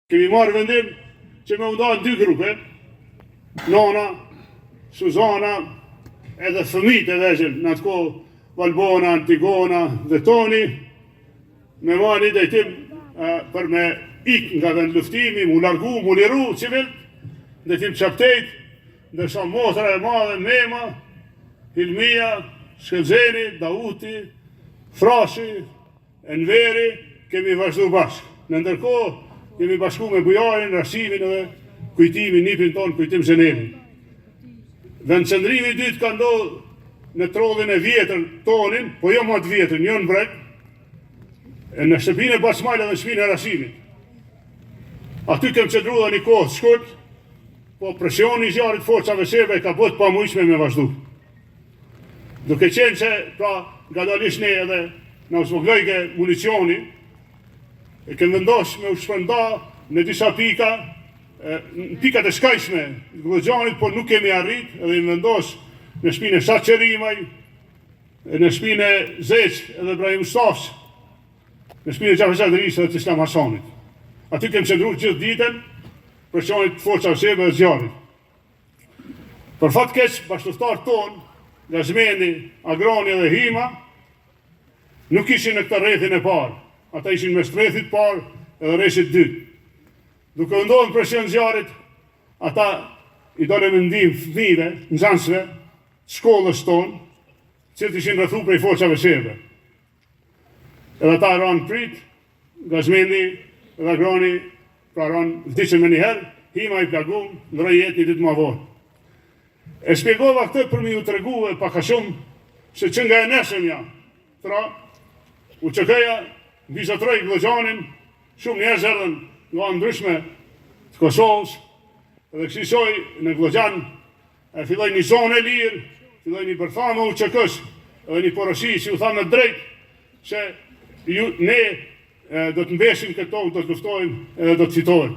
Kemi marrë vendim që me nda në 2 grupe, nona, Suzana, edhe fëmijët e vegjël, në atë kohë Valbona, Antigona dhe Toni, me marrë një drejtim për me ikë nga vend luftimi, mu largu, mu liru civil, drejtim qaptejt, ndërsa motra e madhe, Mema, Hilmia, Shkëllxeni, Dauti, Frashi, Enveri, kemi vazhdu bashkë. Në ndërkohë, kemi bashku me Bujarin, Rashimin dhe kujtimin, nipin tonë, kujtim Zhenelin. Vendqëndrimi i dytë ka ndodhë në trollin e vjetër Tonin, po jo më të vjetër, një në brek, në shtëpinë e Basmajla dhe shtëpinë e Rashimit. Aty kem qëndru dhe një kohë shkurt, po presioni i zjarit forcave serbe ka bët pa mujshme me vazhdu. Duke qenë që pra gadalisht ne edhe në usmoglojke municioni, e kemë vendosh me u shpërnda në disa pika, në pikat e shkajshme të Glogjanit, por nuk kemi arrit, edhe i vendosh në shpinë e Shaqerimaj, në shpinë e Zeq edhe Ibrahim Mustafës, në shpinë e Gjafet Zadris edhe të Islam Hasanit. Aty kemë qëndru gjithë ditën, presionit forcave serbe dhe zjarit. Për fat keq, bashkëftarët tonë, Gazmeni, Agrani dhe Hima, nuk ishin në këtë rrethin e parë. Ata ishin mes rrethit parë edhe rrethit dytë. Duke ndonë presion zjarit, ata i dole me ndim fëmijëve, nxënësve, shkollës tonë, që të ishin rrethu prej forcave serbe. Edhe ata ranë prit, Gazmeni dhe Agrani, pra ranë vdicën me njëherë, Hima i plagum, në rëjet një ditë më avon. E shpjegova këtë për mi u të regu e paka shumë, se që nga e nesëm ja, tra, u qëkëja, bizotroj Glogjanin, shumë njerëz erdhen nga ndryshme të Kosovës, edhe kësisoj në Glogjan, filloj një zonë e lirë, filloj një bërthama u qëkës, edhe një porosi, si u thamë drejt, se ne do të mbeshim këto, do të luftojmë edhe do të fitojmë.